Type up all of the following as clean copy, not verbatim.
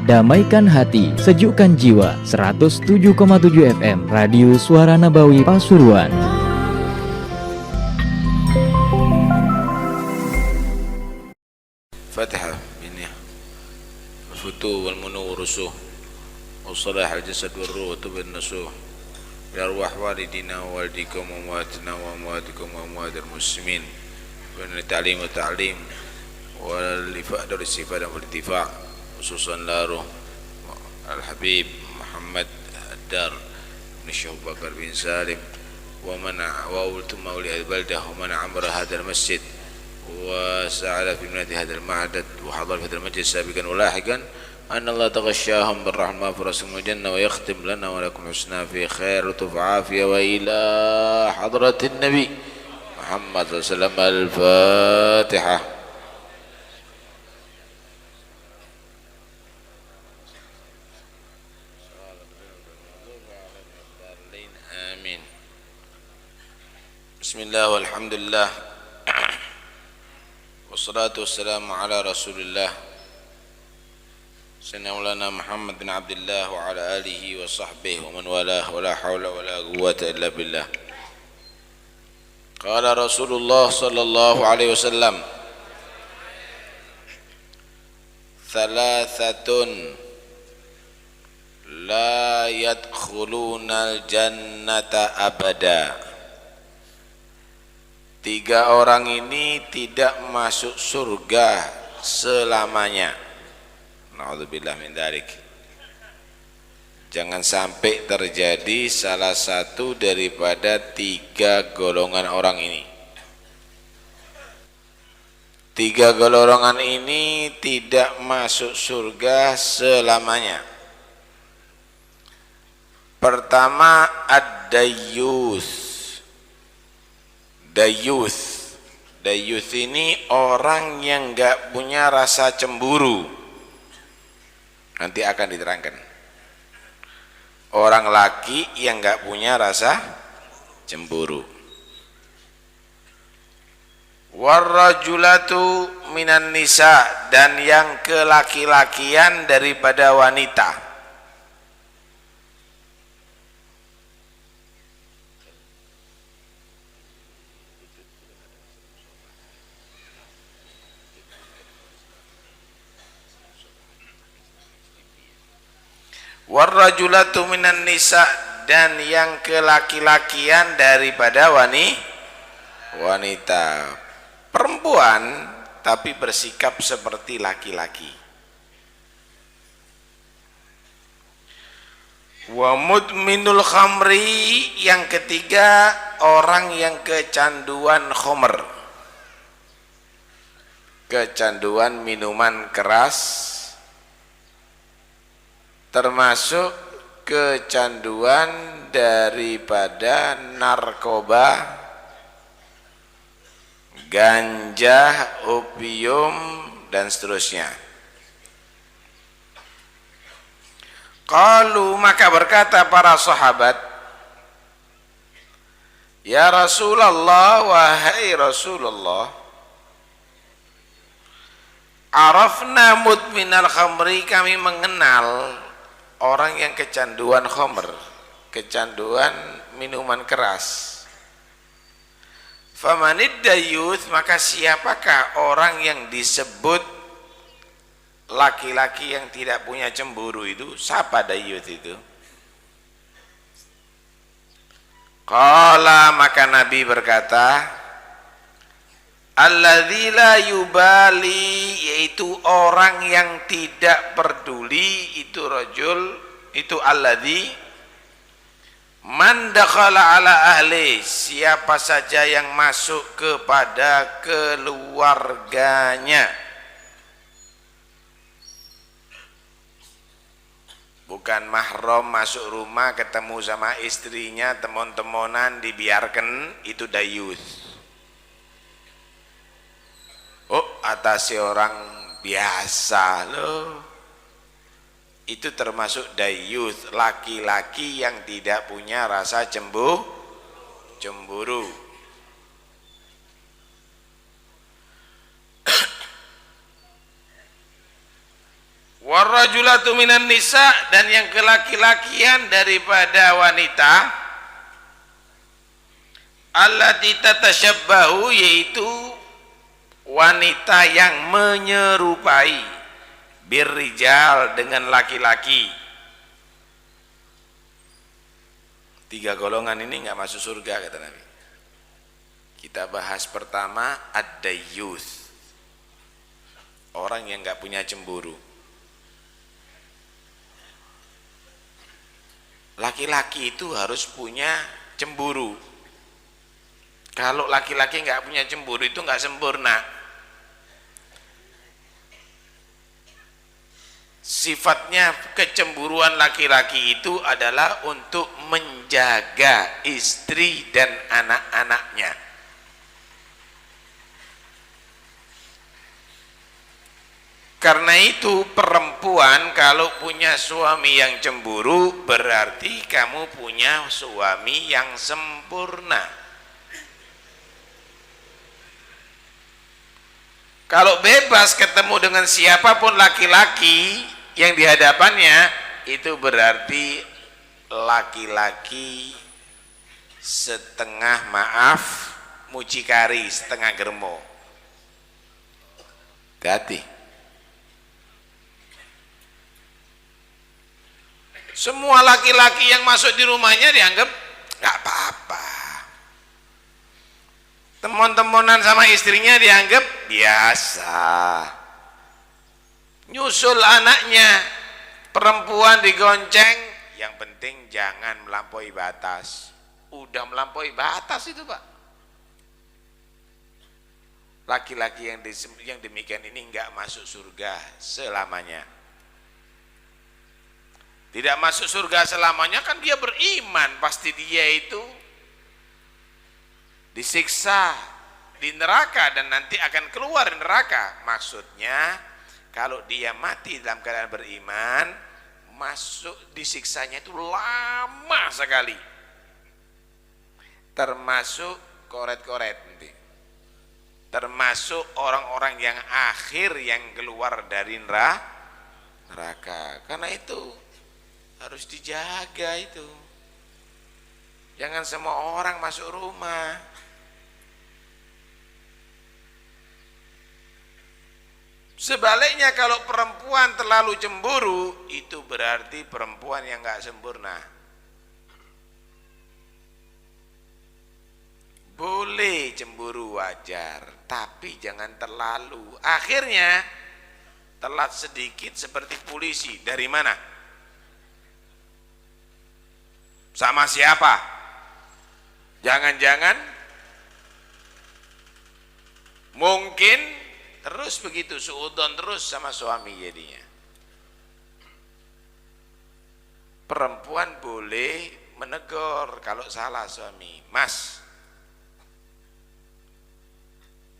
Damaikan hati, sejukkan jiwa. 107,7 FM Radio Suara Nabawi Pasuruan. Fatihah Biniyah Al-Futuh wal-Munu Rusuh Al-Salah al-Jasad wal-Ruh Tubin Nasuh Ya arwah walidina wa walidikum wa muatina wa muatikum wa muatir muslimin wa ta'lim wa ta'lim wa lifa'da wa sifada wa litifah khususan laruh Al-Habib Muhammad Ad-Dar bin Syekh Bakar bin Salim wa ultum mauli al-baldah wa man amara hadal masjid wa sa'ala fi minati hadal ma'adad wa hadar fi hadal majlis sabiqan wa lahiqan anna Allah taghashahum birrahmah farasim wa jannah wa yakhtim lana wa lakum husna fi khair lutuf afiyah wa ila hadratin nabi Muhammad sallallahu alaihi wasallam. Al-Fatihah. Bismillah walhamdulillah wassalatu wassalamu ala rasulillah Sayyidina Maulana Muhammad bin Abdullah wa ala alihi wa sahbihi wa man walah wa la hawla wa la quwwata illa billah. Qala Rasulullah sallallahu alaihi wasallam thalathatun la yadkhuluna al-jannata abada. 3 orang ini tidak masuk surga selamanya. Na'udzubillah min dzalik. Jangan sampai terjadi salah satu daripada 3 golongan orang ini. 3 golongan ini tidak masuk surga selamanya. Pertama, ad-dayyus. Dayuth ini orang yang enggak punya rasa cemburu. Nanti akan diterangkan. Orang laki yang enggak punya rasa cemburu. Warrajulatu minan nisa, dan yang kelaki-lakian daripada wanita. Warrajulatu minan nisa, dan yang kelaki-lakian daripada wanita. Perempuan tapi bersikap seperti laki-laki. Wa mudminul khamri, yang ketiga orang yang kecanduan khamr, kecanduan minuman keras, termasuk kecanduan daripada narkoba, ganja, opium, dan seterusnya. Qalu, maka berkata para sahabat, ya Rasulullah, wahai Rasulullah, arafna mudminal khamri, kami mengenal orang yang kecanduan khamr, kecanduan minuman keras. Famanid dayuth, maka siapakah orang yang disebut laki-laki yang tidak punya cemburu itu? Siapa dayuth itu? Qala, maka Nabi berkata, alladzi la yubali, yaitu orang yang tidak peduli, itu rajul, itu alladzi man dakhala ala ahli, siapa saja yang masuk kepada keluarganya. Bukan mahram, masuk rumah ketemu sama istrinya, temon-temonan dibiarkan, itu dayuth. Oh, atasi orang biasa loh. Itu termasuk dayuth, laki-laki yang tidak punya rasa cemburu. Warrajulatu minan nisa, dan yang kelaki-lakian daripada wanita, allati tatashabbahu, yaitu wanita yang menyerupai birrijal, dengan laki-laki. 3 golongan ini nggak masuk surga kata Nabi. Kita bahas pertama ad-dayyuth, orang yang nggak punya cemburu. Laki-laki itu harus punya cemburu. Kalau laki-laki nggak punya cemburu itu nggak sempurna. Sifatnya kecemburuan laki-laki itu adalah untuk menjaga istri dan anak-anaknya. Karena itu perempuan kalau punya suami yang cemburu, berarti kamu punya suami yang sempurna. Kalau bebas ketemu dengan siapapun laki-laki yang di hadapannya, itu berarti laki-laki setengah maaf mucikari, setengah germo. Hati-hati. Semua laki-laki yang masuk di rumahnya dianggap nggak apa-apa. Teman-temanan sama istrinya dianggap biasa. Nyusul anaknya, perempuan digonceng, yang penting jangan melampaui batas. Udah melampaui batas itu, Pak. Laki-laki yang demikian ini nggak masuk surga selamanya. Tidak masuk surga selamanya kan dia beriman, pasti dia itu disiksa di neraka dan nanti akan keluar dari neraka. Maksudnya kalau dia mati dalam keadaan beriman, masuk disiksanya itu lama sekali, termasuk koret-koret nanti, termasuk orang-orang yang akhir yang keluar dari neraka. Karena itu harus dijaga itu. Jangan semua orang masuk rumah. Sebaliknya kalau perempuan terlalu cemburu, itu berarti perempuan yang nggak sempurna. Boleh cemburu wajar, tapi jangan terlalu. Akhirnya telat sedikit seperti polisi. Dari mana? Sama siapa? Jangan-jangan mungkin terus begitu, suudon terus sama suami jadinya. Perempuan boleh menegur kalau salah suami. Mas,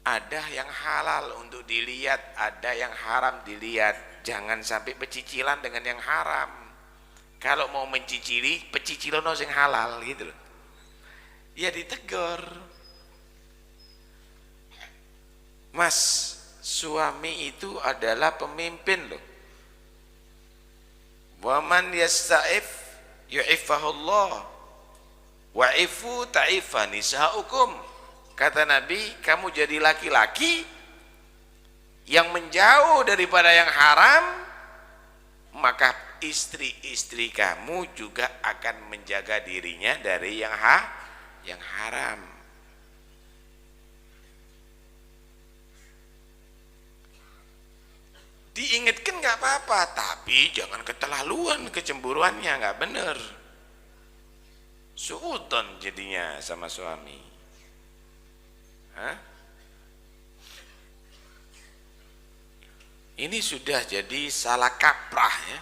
ada yang halal untuk dilihat, ada yang haram dilihat. Jangan sampai pecicilan dengan yang haram. Kalau mau mencicili, pecicilan yang halal gitu loh. Ya ditegur. Mas, suami itu adalah pemimpin loh. Wa man yasta'if yu'ifahullah wa'ifu ta'ifa nisa'ukum. Kata Nabi, kamu jadi laki-laki yang menjauh daripada yang haram, maka istri-istri kamu juga akan menjaga dirinya dari yang haram. Diingatkan nggak apa-apa, tapi jangan keterlaluan kecemburuannya, nggak bener. Suudon jadinya sama suami. Hah? Ini sudah jadi salah kaprah ya.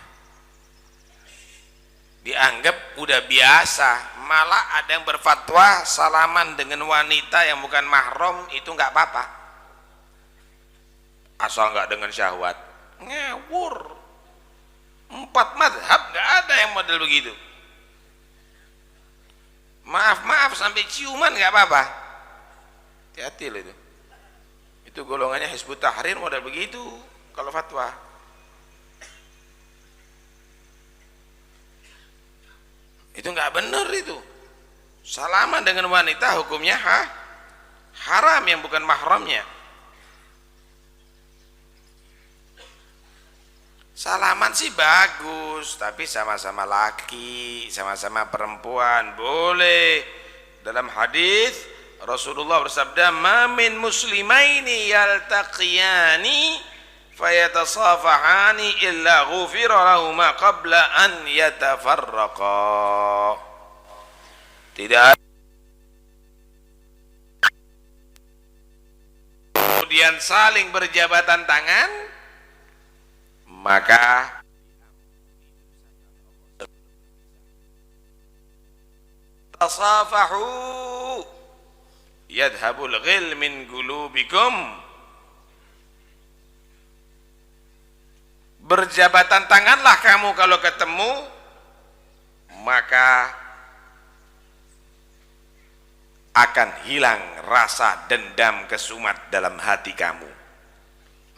Dianggap udah biasa, malah ada yang berfatwa salaman dengan wanita yang bukan mahram itu nggak apa-apa, asal nggak dengan syahwat. Ngawur. 4 mazhab nggak ada yang model begitu. Maaf sampai ciuman nggak apa-apa. Hati-hati loh itu. Itu golongannya Hizbut Tahrir model begitu kalau fatwa. Itu nggak benar itu. Salaman dengan wanita hukumnya haram yang bukan mahramnya. Salaman sih bagus, tapi sama-sama laki, sama-sama perempuan boleh. Dalam hadis Rasulullah bersabda, "Ma min muslimaini yaltaqiyani fayatasafahani illa ghufira lahuma qabla an yatafarraqa." Tidak ada kemudian saling berjabatan tangan, maka tasafahu yadhabul ghil min qulubikum. Berjabatan tanganlah kamu kalau ketemu, maka akan hilang rasa dendam kesumat dalam hati kamu.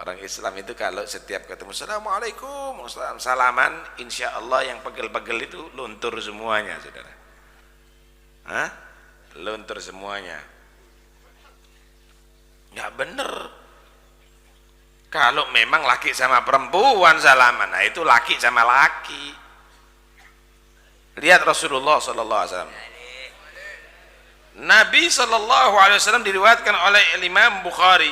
Orang Islam itu kalau setiap ketemu assalamualaikum, salaman, insya Allah yang pegel-pegel itu luntur semuanya, saudara. Hah? Luntur semuanya. Nggak bener. Kalau memang laki sama perempuan salaman, nah itu laki sama laki. Lihat Rasulullah sallallahu alaihi wasallam. Nabi sallallahu alaihi wasallam diriwayatkan oleh Imam Bukhari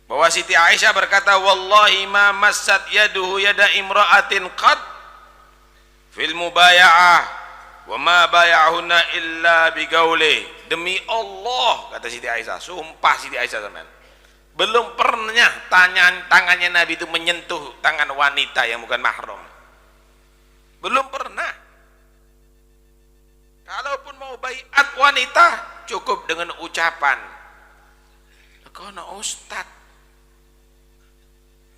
bahwa Siti Aisyah berkata, "Wallahi ma massat yaduhu yada imra'atin qad fil mubaya'ah wa ma bay'ahunna illa bigauli." Demi Allah, kata Siti Aisyah, sumpah Siti Aisyah sampean, belum pernah tangannya Nabi itu menyentuh tangan wanita yang bukan mahram. Belum pernah. Kalaupun mau baiat wanita, cukup dengan ucapan. Kono ustad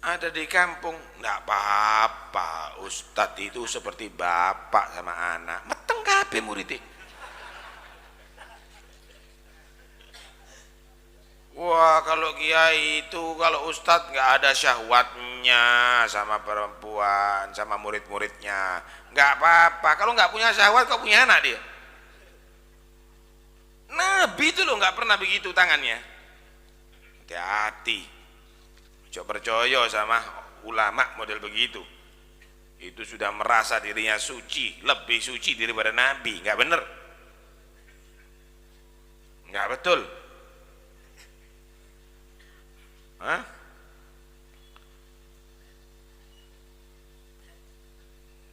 ada di kampung, enggak apa-apa, ustad itu seperti bapak sama anak. Meteng kabeh murid. Wah, kalau kiai itu, kalau ustad enggak ada syahwatnya sama perempuan, sama murid-muridnya. Enggak apa-apa, kalau enggak punya syahwat kok punya anak dia. Nabi itu loh nggak pernah begitu tangannya. Hati-hati, coba percaya sama ulama model begitu. Itu sudah merasa dirinya suci, lebih suci daripada Nabi. Nggak bener, nggak betul. Hah?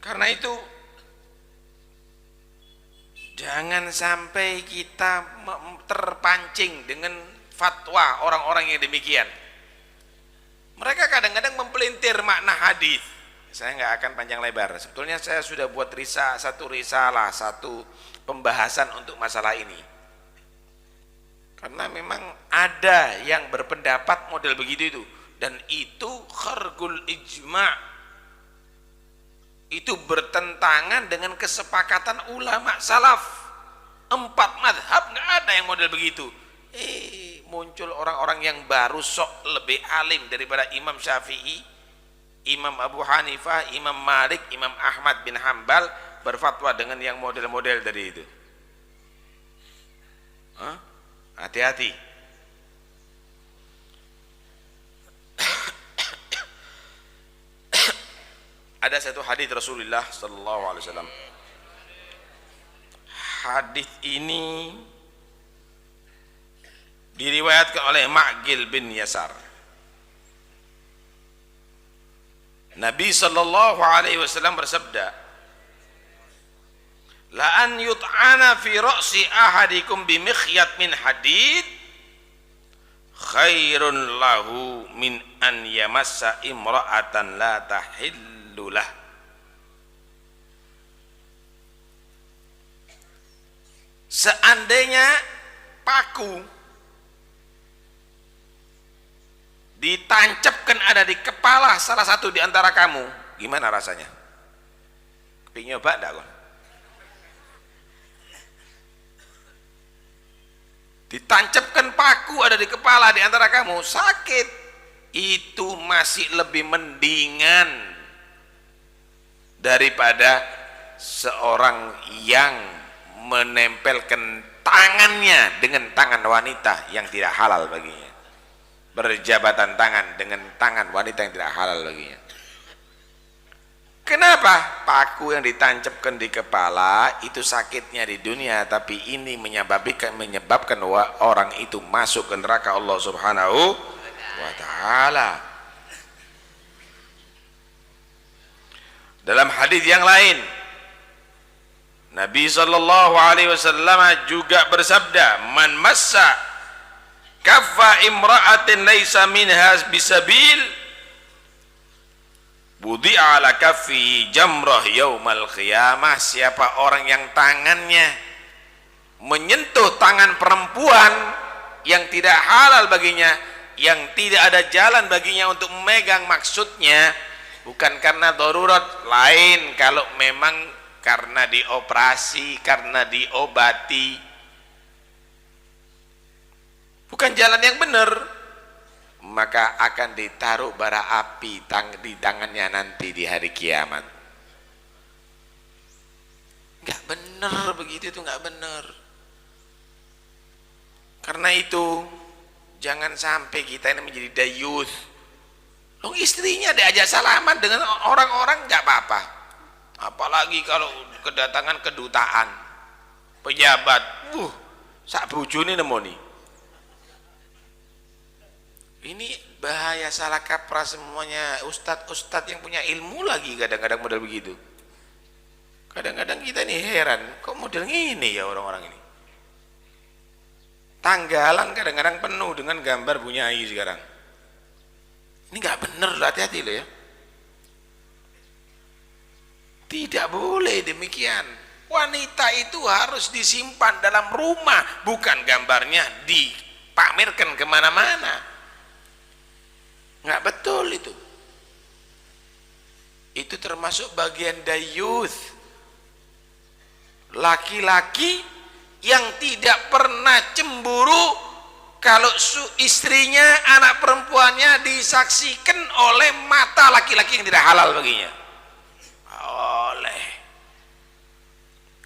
Karena itu jangan sampai kita terpancing dengan fatwa orang-orang yang demikian. Mereka kadang-kadang mempelintir makna hadis. Saya nggak akan panjang lebar. Sebetulnya saya sudah buat satu risalah, satu pembahasan untuk masalah ini. Karena memang ada yang berpendapat model begitu itu, dan itu khargul ijma'. Itu bertentangan dengan kesepakatan ulama salaf. 4 madhab nggak ada yang model begitu. Muncul orang-orang yang baru sok lebih alim daripada Imam Syafi'i, Imam Abu Hanifah, Imam Malik, Imam Ahmad bin Hambal berfatwa dengan yang model-model dari itu. Hati-hati. Ada satu hadis Rasulullah sallallahu alaihi wasallam. Hadis ini diriwayatkan oleh Ma'qil bin Yasar. Nabi sallallahu alaihi wasallam bersabda, "La an yut'ana fi ra'si ahadikum bi mikhyat min hadid khairun lahu min an yamassa imra'atan la tahillulah." Seandainya paku ditancapkan ada di kepala salah satu di antara kamu, gimana rasanya? Kepingin nyoba enggak kon? Ditancapkan paku ada di kepala di antara kamu, sakit. Itu masih lebih mendingan daripada seorang yang menempelkan tangannya dengan tangan wanita yang tidak halal baginya, berjabatan tangan dengan tangan wanita yang tidak halal baginya. Kenapa? Paku yang ditancapkan di kepala itu sakitnya di dunia, tapi ini menyebabkan orang itu masuk ke neraka Allah Subhanahu wa taala. Dalam hadis yang lain, Nabi sallallahu alaihi wasallam juga bersabda, "Man massa kaffa imra'atin laisa minha bisabil, budi'a ala kaffi jamrah yaumal qiyamah." Siapa orang yang tangannya menyentuh tangan perempuan yang tidak halal baginya, yang tidak ada jalan baginya untuk memegang, maksudnya bukan karena darurat lain, kalau memang karena dioperasi, karena diobati, bukan jalan yang benar, maka akan ditaruh bara api di tangannya nanti di hari kiamat. Nggak benar begitu, itu nggak benar. Karena itu jangan sampai kita ini menjadi dayuth. Istrinya diajak salaman dengan orang-orang nggak apa-apa, apalagi kalau kedatangan kedutaan, pejabat, sak bojone nemoni. Ini bahaya, salah kaprah semuanya. Ustadz yang punya ilmu lagi kadang-kadang model begitu. Kadang-kadang kita ini heran, kok model ini ya orang-orang ini. Tanggalan kadang-kadang penuh dengan gambar bunyai sekarang. Ini nggak bener, hati-hati loh ya. Tidak boleh demikian. Wanita itu harus disimpan dalam rumah, bukan gambarnya dipamerkan kemana-mana. Nggak betul itu. Itu termasuk bagian dayuth. Laki-laki yang tidak pernah cemburu kalau istrinya, anak perempuannya disaksikan oleh mata laki-laki yang tidak halal baginya. Oleh.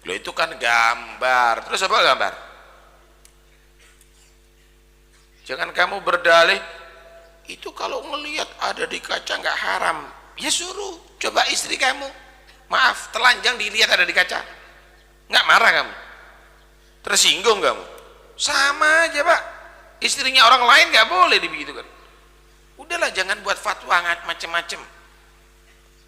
Loh, itu kan gambar. Terus apa gambar? Jangan kamu berdalih, itu kalau ngelihat ada di kaca nggak haram. Ya suruh, coba istri kamu, maaf, telanjang dilihat ada di kaca, nggak marah kamu? Tersinggung kamu? Sama aja Pak, istrinya orang lain nggak boleh dibegitukan. Udahlah, jangan buat fatwa macam-macam.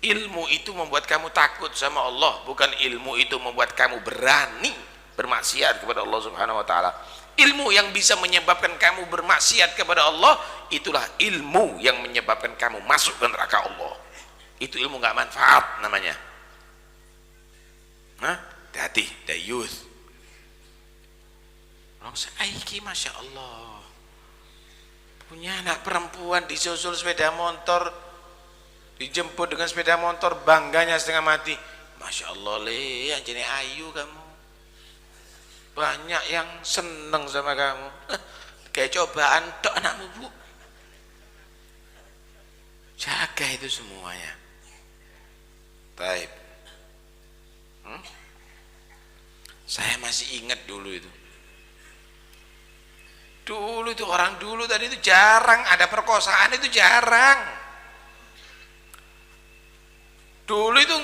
Ilmu itu membuat kamu takut sama Allah, bukan ilmu itu membuat kamu berani bermaksiat kepada Allah Subhanahu wa taala. Ilmu yang bisa menyebabkan kamu bermaksiat kepada Allah, itulah ilmu yang menyebabkan kamu masuk ke neraka Allah. Itu ilmu nggak manfaat namanya. Hati-hati, dayuth. Orang saiki masya Allah punya anak perempuan, disusul sepeda motor, dijemput dengan sepeda motor, bangganya setengah mati. Masya Allah, jadi ayu kamu, banyak yang seneng sama kamu. Kayak cobaan tok anakmu Bu. Jaga itu semuanya. Baik. Saya masih ingat dulu itu. Dulu itu orang dulu tadi itu jarang ada perkosaan, itu jarang. Dulu itu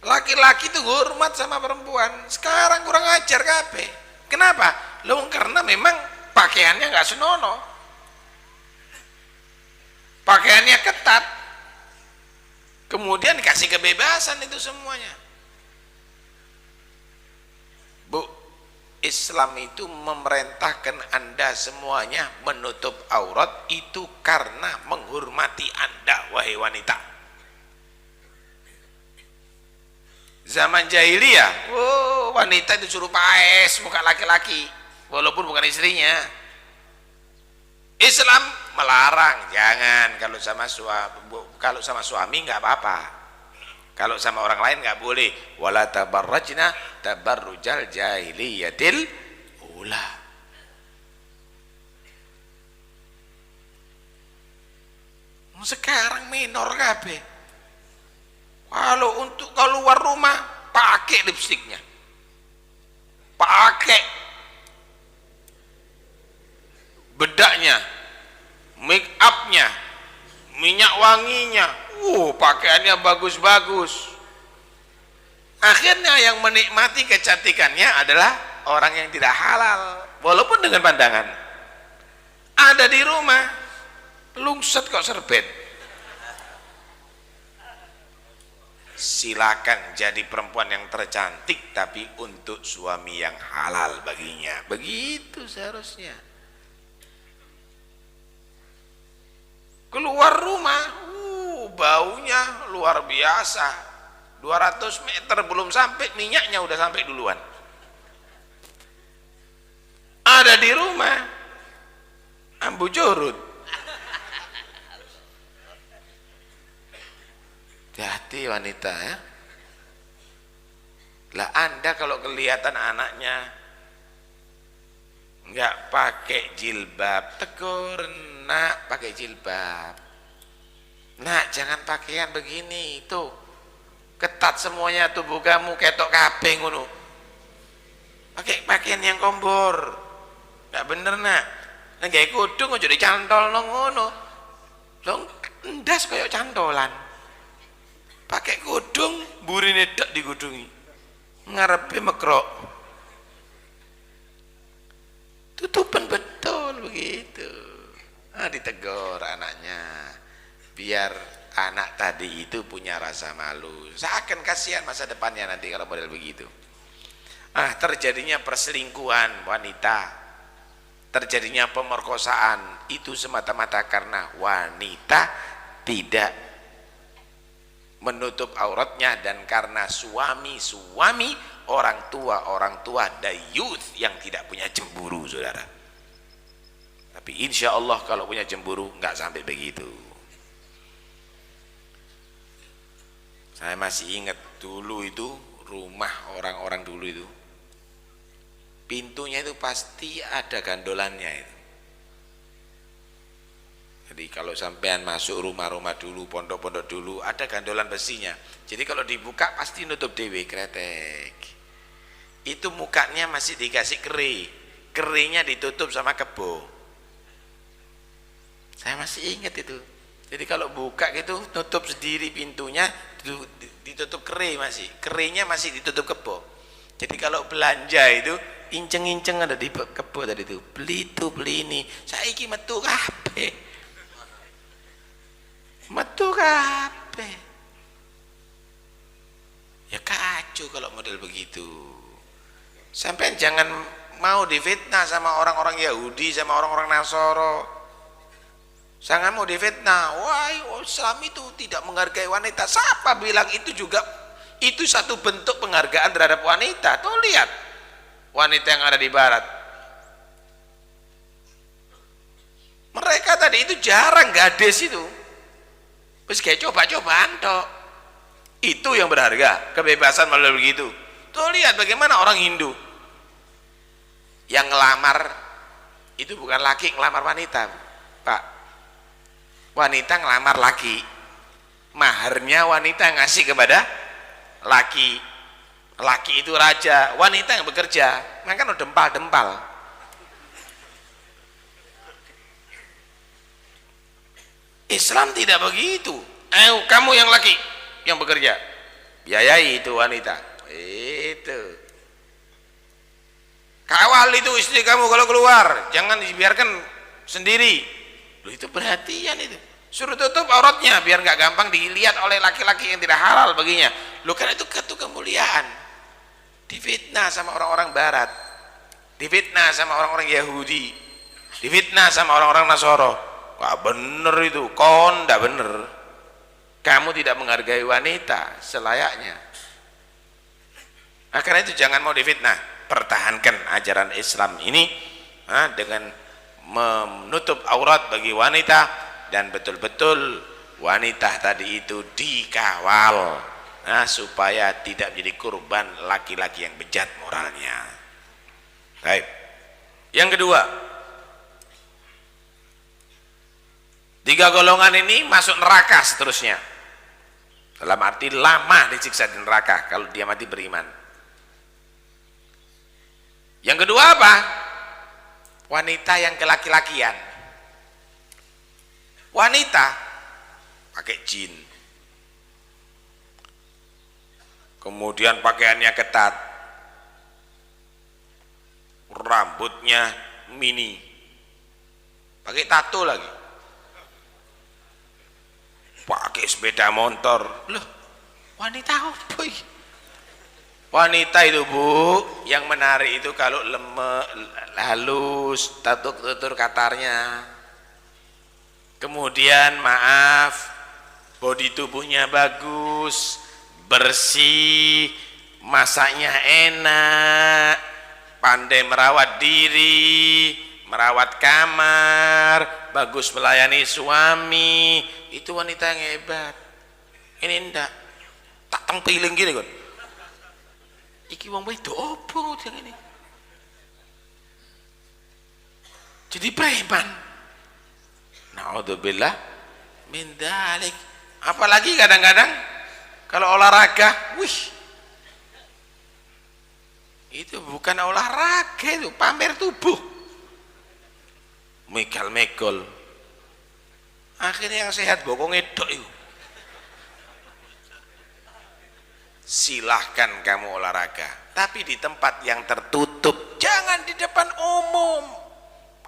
laki-laki itu hormat sama perempuan. Sekarang kurang ajar kabeh. Kenapa? Loh, karena memang pakaiannya nggak senonoh, pakaiannya ketat, kemudian dikasih kebebasan itu semuanya. Bu, Islam itu memerintahkan Anda semuanya menutup aurat itu karena menghormati Anda, wahai wanita. Zaman jahiliyah, wanita itu suruh paes muka laki-laki walaupun bukan istrinya. Islam melarang, jangan. Kalau sama suami nggak apa-apa, kalau sama orang lain nggak boleh. Wala tabarrajna tabarrujal jahiliyatil ula. Sekarang minor kabeh. Kalau untuk keluar rumah pakai lipstiknya, pakai bedaknya, make upnya, minyak wanginya, pakaiannya bagus-bagus. Akhirnya yang menikmati kecantikannya adalah orang yang tidak halal, walaupun dengan pandangan. Ada di rumah, lungset kok serbet. Silakan jadi perempuan yang tercantik, tapi untuk suami yang halal baginya. Begitu seharusnya. Keluar rumah, baunya luar biasa. 200 meter belum sampai, minyaknya udah sampai duluan. Ada di rumah, ambu jurut. Hati-hati wanita ya. Lah Anda kalau kelihatan anaknya nggak pakai jilbab, tegur, nak pakai jilbab. Nak jangan pakaian begini, itu ketat semuanya tubuh kamu, ketok kabeh ngono. Pakai pakaian yang kombor. Nggak bener nak. Nah gawe kudung aja dicantol nang ngono. Lho ndas koyo cantolan. Pakai kudung, burine dak digudungi. Ngarepe mekrok. Tutupan betul begitu. Ditegur anaknya. Biar anak tadi itu punya rasa malu. Seakan kasihan masa depannya nanti kalau model begitu. Terjadinya perselingkuhan wanita, terjadinya pemerkosaan, itu semata-mata karena wanita tidak menutup auratnya, dan karena suami orang tua dayuth yang tidak punya cemburu, saudara. Tapi insya Allah kalau punya cemburu nggak sampai begitu. Saya masih ingat dulu itu rumah orang-orang dulu itu, pintunya itu pasti ada gandolannya itu. Jadi kalau sampean masuk rumah-rumah dulu, pondok-pondok dulu, ada gandolan besinya. Jadi kalau dibuka pasti nutup dewe kretek. Itu mukanya masih dikasih keri, kerinya ditutup sama kebo. Saya masih ingat itu. Jadi kalau buka gitu tutup sendiri pintunya, ditutup keri, masih kerinya masih ditutup kebo. Jadi kalau belanja itu inceng-inceng ada di kebo tadi itu, beli itu beli ini, saiki metu kabeh. Metu kabeh. Ya kacau kalau model begitu. Sampai jangan mau difitnah sama orang-orang Yahudi, sama orang-orang Nasoro. Jangan mau difitnah. Wah, Islam itu tidak menghargai wanita. Siapa bilang itu juga? Itu satu bentuk penghargaan terhadap wanita. Tuh lihat wanita yang ada di barat. Mereka tadi itu jarang gadis itu. Terus kayak coba-cobaan tok. Itu yang berharga, kebebasan melalui begitu. Tuh lihat bagaimana orang Hindu yang ngelamar itu bukan laki ngelamar wanita, Pak. Wanita ngelamar laki, maharnya wanita ngasih kepada laki. Laki itu raja, wanita yang bekerja, makanya kan dempal-dempal. Islam tidak begitu. Kamu yang laki yang bekerja, biayai itu wanita. Itu kawal itu istri kamu kalau keluar, jangan dibiarkan sendiri. Loh, itu perhatian itu. Suruh tutup auratnya biar nggak gampang dilihat oleh laki-laki yang tidak halal baginya. Loh, karena itu kemuliaan. Difitnah sama orang-orang barat, difitnah sama orang-orang Yahudi, difitnah sama orang-orang Nasoro. Wah, bener itu, kon ndak bener. Kamu tidak menghargai wanita selayaknya. Karena itu jangan mau difitnah. Pertahankan ajaran Islam ini dengan menutup aurat bagi wanita, dan betul-betul wanita tadi itu dikawal supaya tidak menjadi kurban laki-laki yang bejat moralnya. Baik. Yang kedua, 3 golongan ini masuk neraka seterusnya. Dalam arti lama disiksa di neraka kalau dia mati beriman. Yang kedua apa? Wanita yang kelaki-lakian. Wanita pakai jin, kemudian pakaiannya ketat, rambutnya mini, pakai tato lagi, pakai sepeda motor. Loh, wanita apa ini? Wanita itu Bu, yang menarik itu kalau halus, tutur katarnya, kemudian maaf, bodi tubuhnya bagus, bersih, masaknya enak, pandai merawat diri, merawat kamar, bagus melayani suami. Itu wanita yang hebat. Ini ndak tak tempiling gini kan. Iki wong wedok opo yang ini? Jadi preman. Naudzubillah min dzalik. Apalagi kadang-kadang kalau olahraga, wih, itu bukan olahraga, itu pamer tubuh, megal-megol. Akhirnya yang sehat bokong edok itu. Silahkan kamu olahraga, tapi di tempat yang tertutup, jangan di depan umum.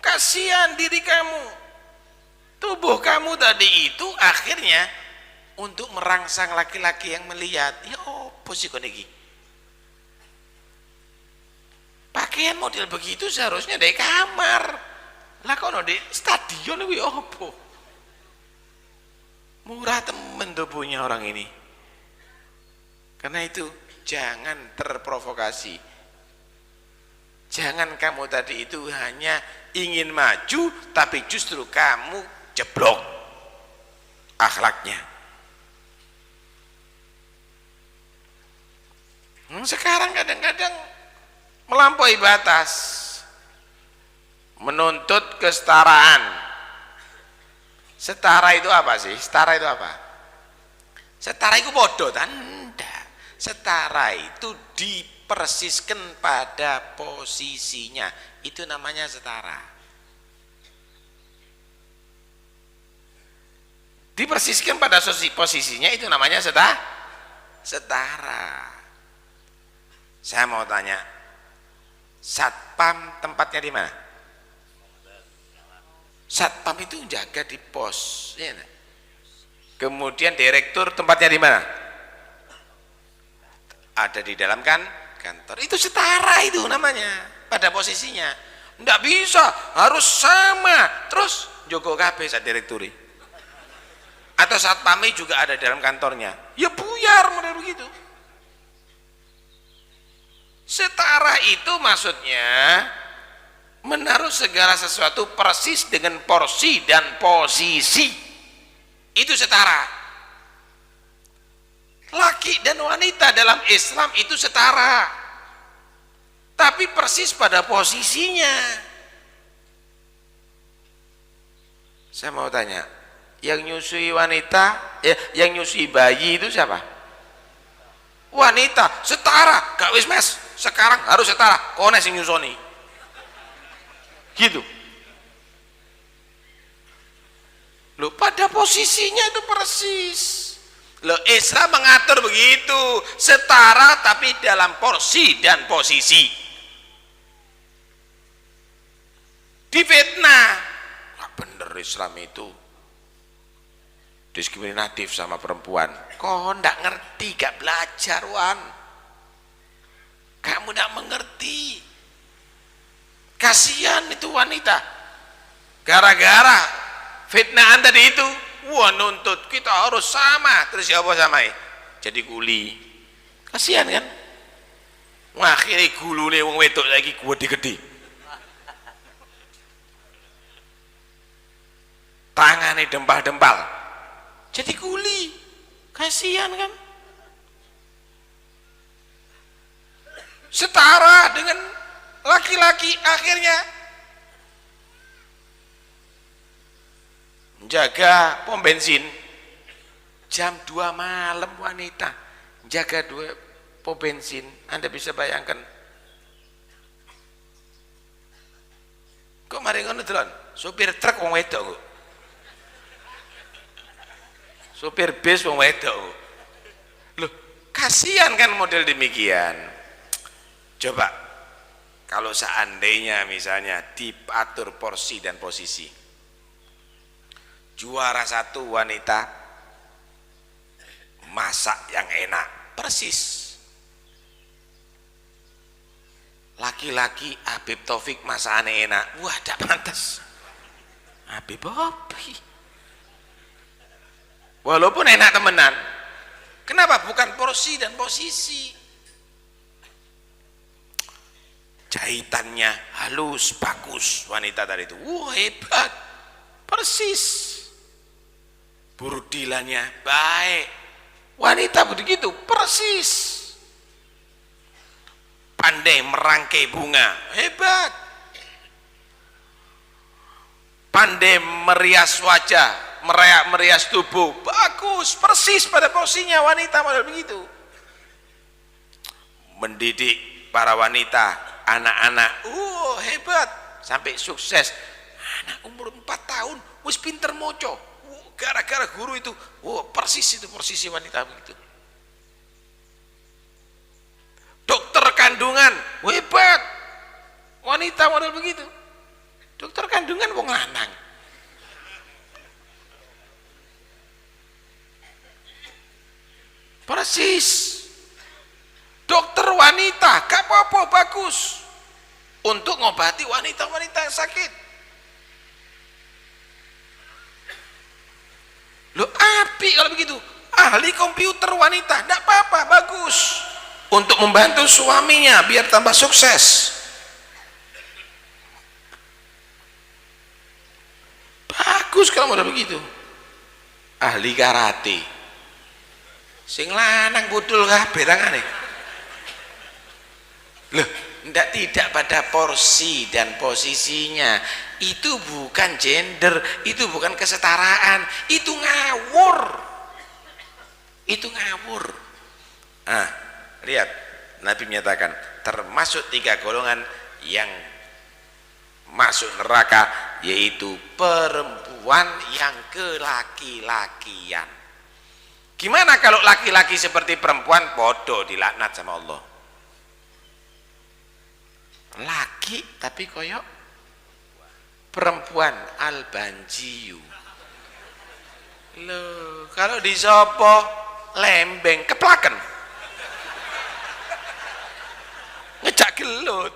Kasihan diri kamu, tubuh kamu tadi itu akhirnya untuk merangsang laki-laki yang melihat. Ya opo sih konegi, pakaian model begitu seharusnya di kamar lah, kono di stadion kuwi opo. Murah temen tubuhnya orang ini. Karena itu jangan terprovokasi. Jangan kamu tadi itu hanya ingin maju, tapi justru kamu jeblok akhlaknya. Sekarang kadang-kadang melampaui batas, menuntut kesetaraan. Setara itu apa sih? Setara itu apa? Setara itu bodoh, tanda. Setara itu dipersiskan pada posisinya, itu namanya setara. Dipersiskan pada posisinya, itu namanya setara. Saya mau tanya, satpam tempatnya di mana? Satpam itu jaga di pos, ya. Kemudian direktur tempatnya di mana? Ada di dalam kantor. Itu setara, itu namanya pada posisinya. Nggak bisa, harus sama terus Joko KB saat direkturi atau saat pami juga ada dalam kantornya, ya buyar model begitu. Setara itu maksudnya menaruh segala sesuatu persis dengan porsi dan posisi, itu setara. Laki dan wanita dalam Islam itu setara, tapi persis pada posisinya. Saya mau tanya, yang nyusui wanita, yang nyusui bayi itu siapa? Wanita. Setara, gak wis mes, sekarang harus setara, kone sing nyusoni gitu loh, pada posisinya itu persis. Loh, Islam mengatur begitu, setara tapi dalam porsi dan posisi. Difitnah, nggak bener Islam itu diskriminatif sama perempuan. Kok nggak ngerti, gak belajar Wan, kamu nggak mengerti. Kasihan itu wanita, gara-gara fitnahan tadi itu. Wah, nuntut kita harus sama, terus siapa samai? Jadi kuli. Kasihan kan? Akhirnya gulune wong wedok lagi gede-gede. Tangannya dempal-dempal. Jadi kuli. Kasihan kan? Setara dengan laki-laki akhirnya jaga pom bensin, Jam 2 malam wanita jaga 2 pom bensin. Anda bisa bayangkan. Kok mari ngono delon? Sopir truk wong wedok kok. Sopir bis wong wedok kok. Loh, kasihan kan model demikian. Coba kalau seandainya misalnya diatur porsi dan posisi. Juara 1 wanita masak yang enak, persis. Laki-laki Habib Taufik masakane enak, wah tidak pantas. Habib Hobi walaupun enak temenan, kenapa bukan porsi dan posisi? Jahitannya halus, bagus wanita tadi itu, wah hebat, persis. Burdilannya baik, wanita begitu, persis. Pandai merangkai bunga, hebat. Pandai merias wajah, merias tubuh, bagus, persis pada porsinya wanita model begitu. Mendidik para wanita, anak-anak, hebat, sampai sukses. Anak umur 4 tahun, wis pinter moco, gara-gara guru itu, persis itu posisi wanita begitu. Dokter kandungan, hebat, wanita model begitu. Dokter kandungan wong lanang. Persis. Dokter wanita, gak apa-apa, bagus. Untuk ngobati wanita-wanita yang sakit. Loh, api kalau begitu. Ahli komputer wanita, gak apa-apa, bagus. Untuk membantu suaminya biar tambah sukses. Bagus kalau model begitu. Ahli karate, sing lanang budul kabeh tangane. Loh, tidak pada porsi dan posisinya. Itu bukan gender, itu bukan kesetaraan, itu ngawur. Itu ngawur. Lihat, Nabi menyatakan termasuk 3 golongan yang masuk neraka, yaitu perempuan yang kelaki-lakian. Gimana kalau laki-laki seperti perempuan? Bodoh, dilaknat sama Allah. Laki tapi koyok perempuan, al-banjiyu. Loh, kalau disopo lembeng, keplaken. Ngejak gelut.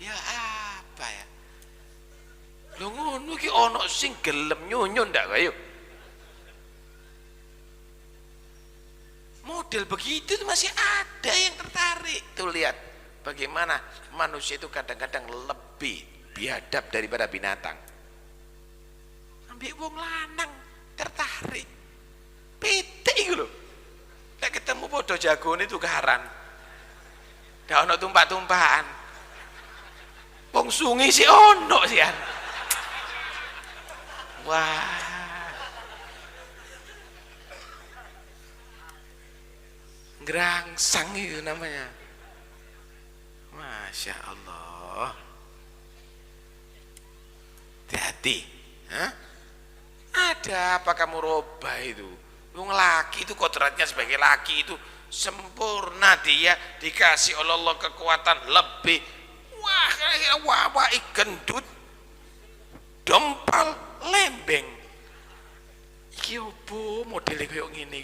Ya apa ya? Lho ngono ki ana sing gelem nyunyu ndak kaya? Model begitu tuh masih ada yang tertarik. Tuh lihat bagaimana manusia itu kadang-kadang lebih biadab daripada binatang. Ambil wong lanang tertarik. Pete iku lho. Nek ketemu padha jagone tukaran. Ndak ono tumpah-tumpahan. Wong sungi sih ono sih an. Wah. Gerangsang itu namanya. Masya Allah. Hati-hati. Ada apa kamu robah itu? Wong laki itu kodratnya sebagai laki itu sempurna, dia dikasih oleh Allah kekuatan lebih. Wah, wawak gendut, dompal, lembeng. Iki opo modelnya kayak gini?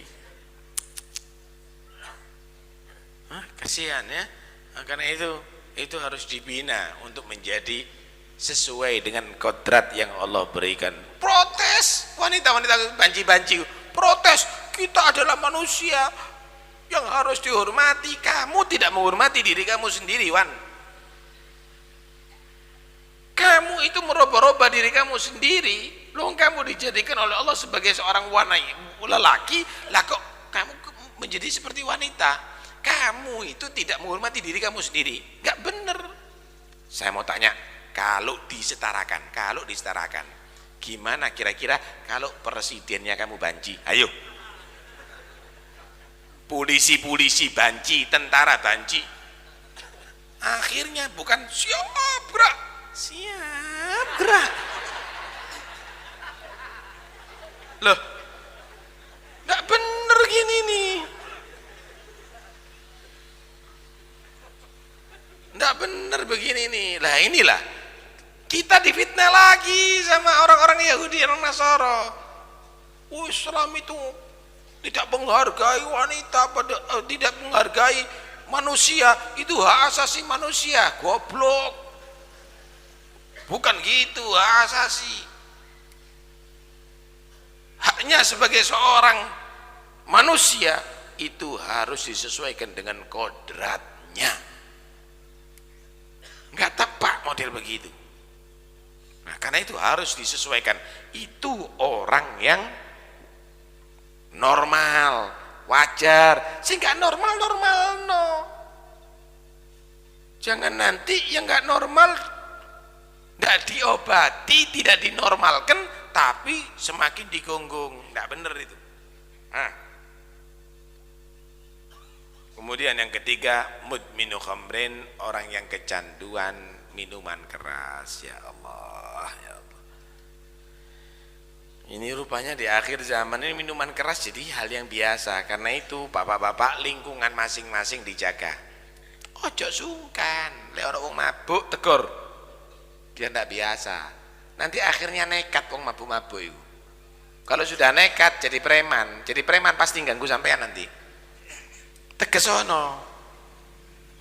Kasihan ya. Karena itu harus dibina untuk menjadi sesuai dengan kodrat yang Allah berikan. Protes wanita-wanita banci-banci, protes, kita adalah manusia yang harus dihormati. Kamu tidak menghormati diri kamu sendiri, Wan. Kamu itu merubah-rubah diri kamu sendiri. Loh, kamu dijadikan oleh Allah sebagai seorang wanita, lelaki, lah kok kamu menjadi seperti wanita? Kamu itu tidak menghormati diri kamu sendiri, nggak bener. Saya mau tanya, kalau disetarakan, Gimana kira-kira kalau presidennya kamu banci? Ayo. Polisi-polisi banci, tentara banci. Akhirnya bukan siap gerak, siap gerak. Loh, nggak bener gini nih. Nggak bener begini nih. Lah inilah kita difitnah lagi sama orang-orang Yahudi, orang Nasara. Islam itu tidak menghargai wanita, tidak menghargai manusia, itu hak asasi manusia. Goblok. Bukan gitu hak asasi. Haknya sebagai seorang manusia itu harus disesuaikan dengan kodratnya. Enggak tepat model begitu. Nah, karena itu harus disesuaikan. Itu orang yang normal, wajar. Sehingga normal no. Jangan nanti yang enggak normal enggak diobati, tidak dinormalkan, tapi semakin digonggong. Enggak benar itu. Nah. Kemudian yang ketiga, mudminu khamrin, orang yang kecanduan minuman keras. Ya Allah, ya Allah. Ini rupanya di akhir zaman ini minuman keras jadi hal yang biasa. Karena itu bapak-bapak lingkungan masing-masing dijaga. Ojo sungkan, lek ora wong mabuk tegur. Dia ndak biasa. Nanti akhirnya nekat wong mabuk-mabuk itu. Kalau sudah nekat jadi preman pasti ganggu sampean nanti. Tegesono.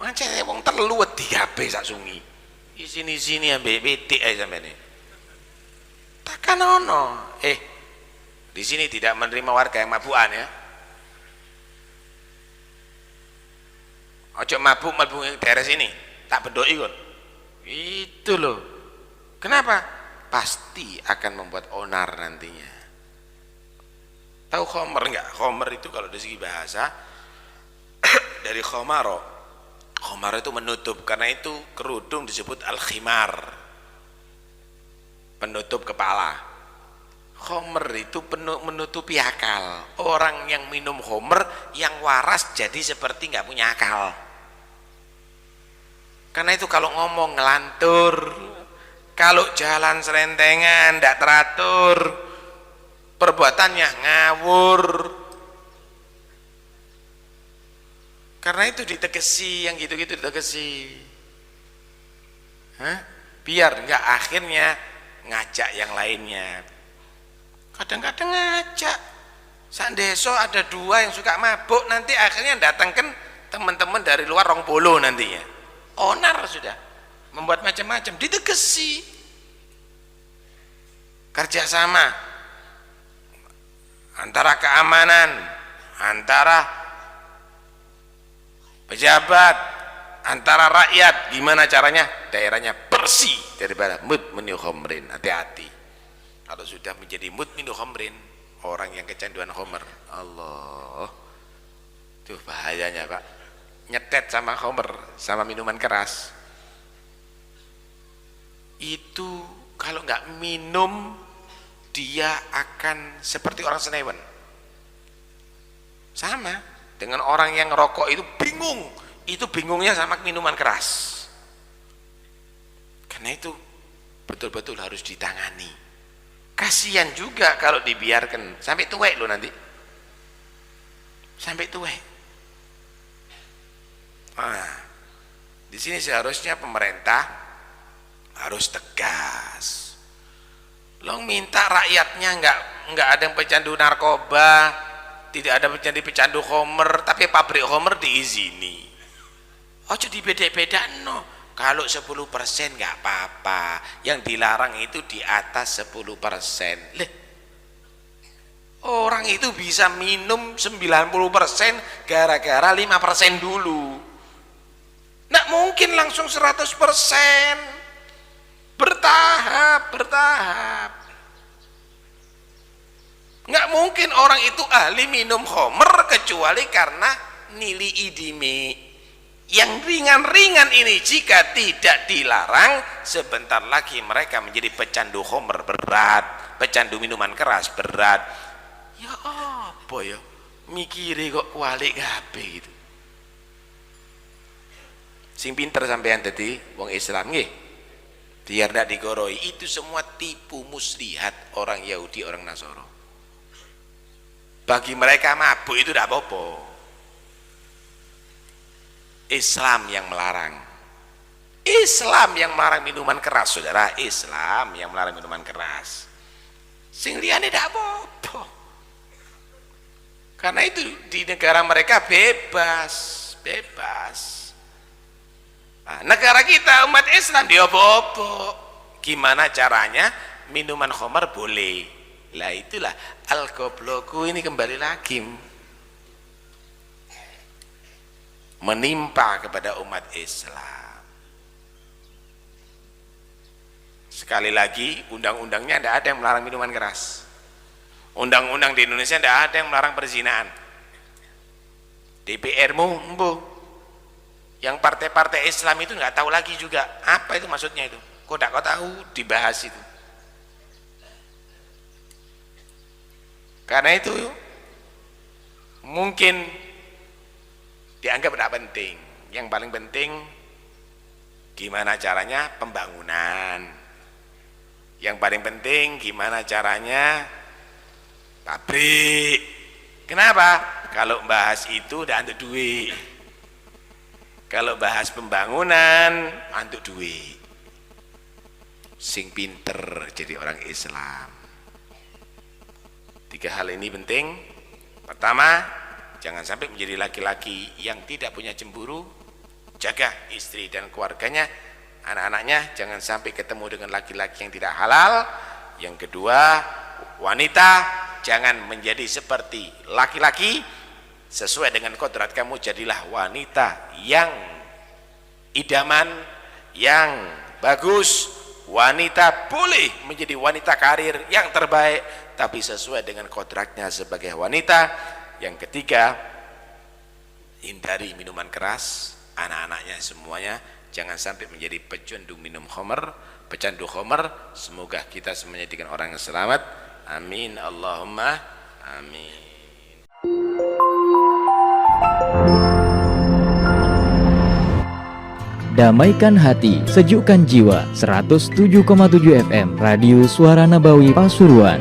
Mancene wong telu wedi kabeh sak sungi. Isini-sini ambek pitik ae sampeyan. Takkan ono. Di sini tidak menerima warga yang mabukan ya. Ojo mabuk daerah sini. Tak bedoi kon. Itu loh. Kenapa? Pasti akan membuat onar nantinya. Tahu khomer enggak? Khomer itu kalau dari segi bahasa dari khomaro itu menutup, karena itu kerudung disebut al-khimar, penutup kepala. Khomer itu menutupi akal. Orang yang minum khomer yang waras jadi seperti nggak punya akal. Karena itu kalau ngomong ngelantur, kalau jalan serentengan nggak teratur, perbuatannya ngawur. Karena itu ditegesi, yang gitu-gitu ditegesi. Biar enggak akhirnya ngajak yang lainnya. Kadang-kadang ngajak. Sak deso ada 2 yang suka mabuk, nanti akhirnya datangkan teman-teman dari luar 20 nantinya. Onar sudah. Membuat macam-macam, ditegesi. Kerjasama antara keamanan, antara pejabat, antara rakyat, gimana caranya daerahnya bersih daripada mudminu khamrin. Hati-hati kalau sudah menjadi mudminu khamrin, orang yang kecanduan khamr, Allah, itu bahayanya Pak. Nyetet sama khamr, sama minuman keras itu kalau nggak minum dia akan seperti orang senewen. Sama dengan orang yang ngerokok itu bingung. Itu bingungnya sama minuman keras. Karena itu betul-betul harus ditangani. Kasihan juga kalau dibiarkan sampai tuwek loh nanti. Sampai tuwek. Nah, di sini seharusnya pemerintah harus tegas. Lo minta rakyatnya enggak ada yang pecandu narkoba, tidak ada pecandu khomer, tapi pabrik khomer diizini. Ojo dibeda-beda no. Kalau 10% nggak apa-apa, yang dilarang itu di atas 10%. Leh, orang itu bisa minum 90% gara-gara 5% dulu. Nggak mungkin langsung 100%. Bertahap. Nggak mungkin orang itu ahli minum khomer kecuali karena nili idimi. Yang ringan-ringan ini jika tidak dilarang, sebentar lagi mereka menjadi pecandu khamr berat, pecandu minuman keras berat. Ya apa ya? Mikire kok kualik kabeh gitu. Sing pinter sampean dadi wong Islam nggih. Biar ndak digoroi, itu semua tipu muslihat orang Yahudi, orang Nasara. Bagi mereka mabuk itu tidak apa-apa. Islam yang melarang. Islam yang melarang minuman keras, saudara. Islam yang melarang minuman keras. Sing liyane ndak apa-apa. Karena itu di negara mereka bebas. Nah, negara kita umat Islam dia apa-apa. Gimana caranya minuman khamar boleh? Lah itulah al-gobloku ini kembali lagi menimpa kepada umat Islam. Sekali lagi, undang-undangnya tidak ada yang melarang minuman keras. Undang-undang di Indonesia tidak ada yang melarang perzinahan. DPR-mu yang partai-partai Islam itu nggak tahu lagi juga apa itu maksudnya itu. Kok tidak kau tahu dibahas itu. Karena itu mungkin dianggap tidak penting. Yang paling penting gimana caranya pembangunan. Yang paling penting gimana caranya pabrik. Kenapa? Kalau bahas itu udah untuk duit. Kalau bahas pembangunan untuk duit. Sing pinter jadi orang Islam. 3 hal ini penting. Pertama, jangan sampai menjadi laki-laki yang tidak punya cemburu. Jaga istri dan keluarganya, anak-anaknya, jangan sampai ketemu dengan laki-laki yang tidak halal. Yang kedua, wanita jangan menjadi seperti laki-laki. Sesuai dengan kodrat kamu, jadilah wanita yang idaman, yang bagus. Wanita boleh menjadi wanita karir yang terbaik, tapi sesuai dengan kodratnya sebagai wanita. Yang ketiga, hindari minuman keras. Anak-anaknya semuanya jangan sampai menjadi pecandu minum khamr, pecandu khamr. Semoga kita semuanya dengan orang yang selamat. Amin Allahumma amin. Damaikan hati, sejukkan jiwa. 107,7 FM Radio Suara Nabawi Pasuruan.